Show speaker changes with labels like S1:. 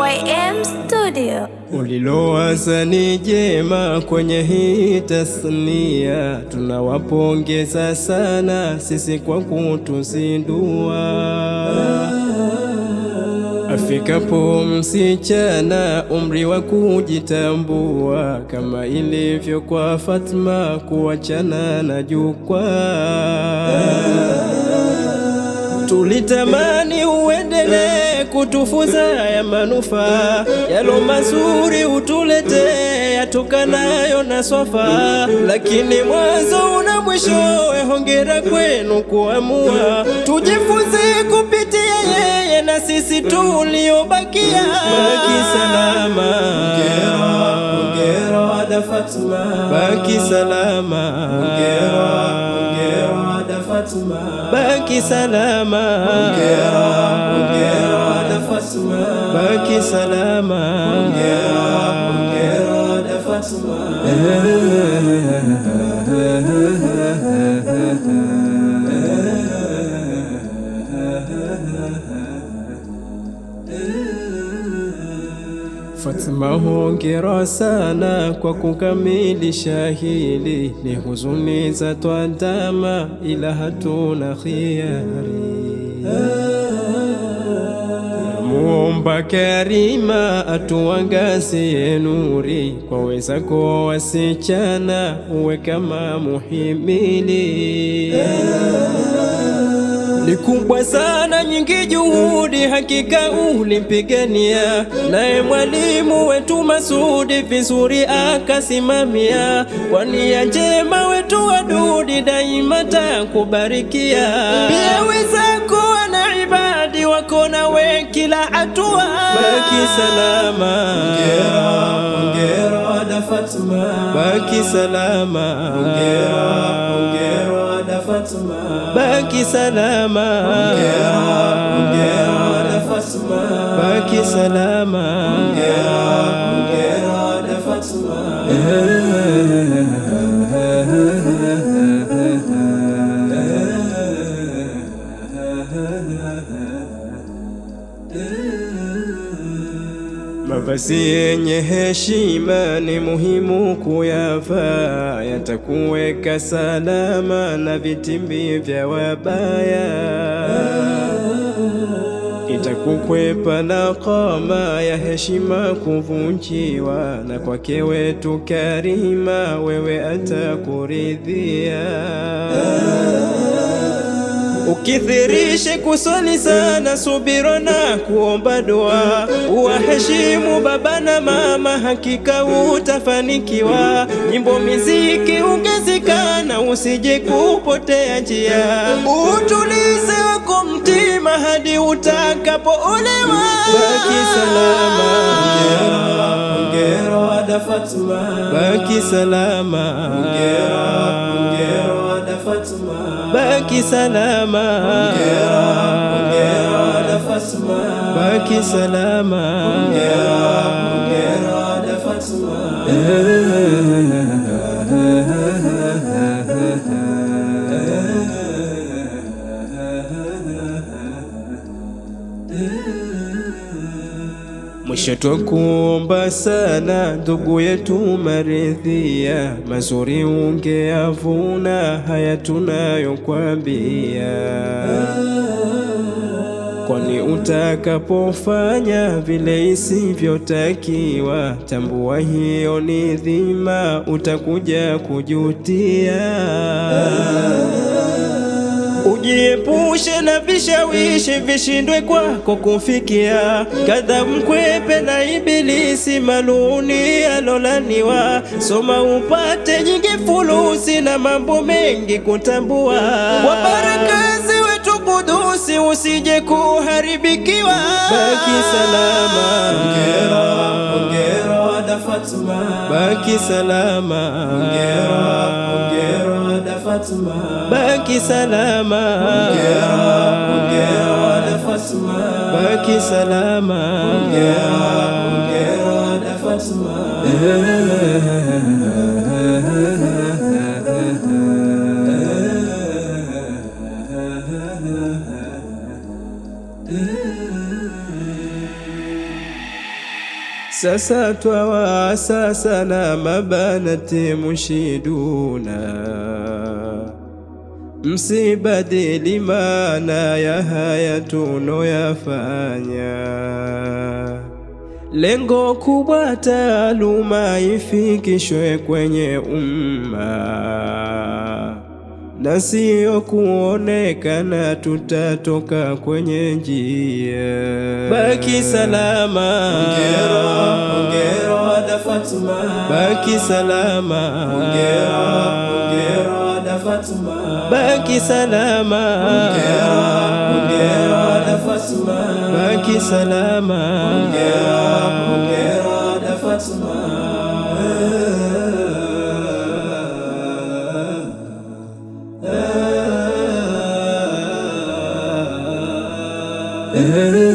S1: YM Studio.
S2: Ulilowaza ni jema kwenye hii tasnia, tunawapongeza sana sisi kwa kutuzindua. Afikapo msichana umri wa kujitambua, kama ilivyo kwa Fatma kuachana na jukwaa. Tulitamani uendelee kutufunza ya manufaa, yalo mazuri utulete yatokanayo na swafa. Lakini mwanzo una mwishowe, hongera kwenu kuamua tujifunze kupitia yeye na sisi tuliobakia. Baki salama, hongera wada Fatma. Baki salama, hongera Fatma. Baki salama, hongera wada Fatma. Baki salama, hongera wada Fatma. Fatma, hongera sana kwa kukamilisha hili. Ni huzuni za tuandama ila hatuna khiyari. Muomba Karima atuangazie nuri, kwa wenzako wasichana uwe kama muhimili. Ni kubwa sana nyingi juhudi hakika ulimpigania, naye mwalimu wetu Masudi vizuri akasimamia. Kwa nia njema wetu Wadudi daima takubarikia. Pia wenzako wana ibadi wako nawe kila hatua. Baki salama, hongera wada Fatma. Baki salama, hongera wada Fatma. Baki salama, hongera wada Fatma. Baki salama, hongera wada Fatma. Mavazi yenye heshima ni muhimu kuyavaa, yatakuweka salama na vitimbi vya wabaya. Itakukwepa na kama ya heshima kuvunjiwa, na kwake wetu Karima wewe atakuridhia. Ukithirishe kusali sana, subira na kuomba dua. Uwaheshimu baba na mama, hakika utafanikiwa. Nyimbo miziki ungezikana, usije kupotea njia. Utulize wako mtima hadi utakapoolewa. Baki salama, hongera wada Fatma. Baki salama, hongera wada Fatma. Baki salama, hongera wada Fatma. Baki salama, hongera wada Fatma. Mwisho twakuomba sana ndugu yetu maridhia, mazuri ungeavuna haya tunayokwambia. Kwani utakapofanya vile isivyotakiwa, tambua hiyo ni dhima, utakuja kujutia. Ujiepushe na vishawishi vishindwe kwako kufikia, kadha mkwepe na ibilisi maluni alolaniwa. Soma upate nyingi fulusi na mambo mengi kutambua. Kwa barakazi wetu Kudusi usije kuharibikiwa. Baki salama, hongera wada Fatma. Baki salama, hongera wada Fatma. Baki salama, hongera wada Fatma. Baki salama, hongera wada Fatma. Sasa twawaasa sana mabanati mushiduna, msibadili maana ya haya tunoyafanya. Lengo kubwa taaluma ifikishwe kwenye umma, na siyo kuonekana tutatoka kwenye njia. Baki salama, ongera Ada Fatuma. Baki salama, ongera Ada Fatuma. Baki salama, ongera Ada Fatuma. Baki salama, ongera Ada Fatuma.
S1: Yeah.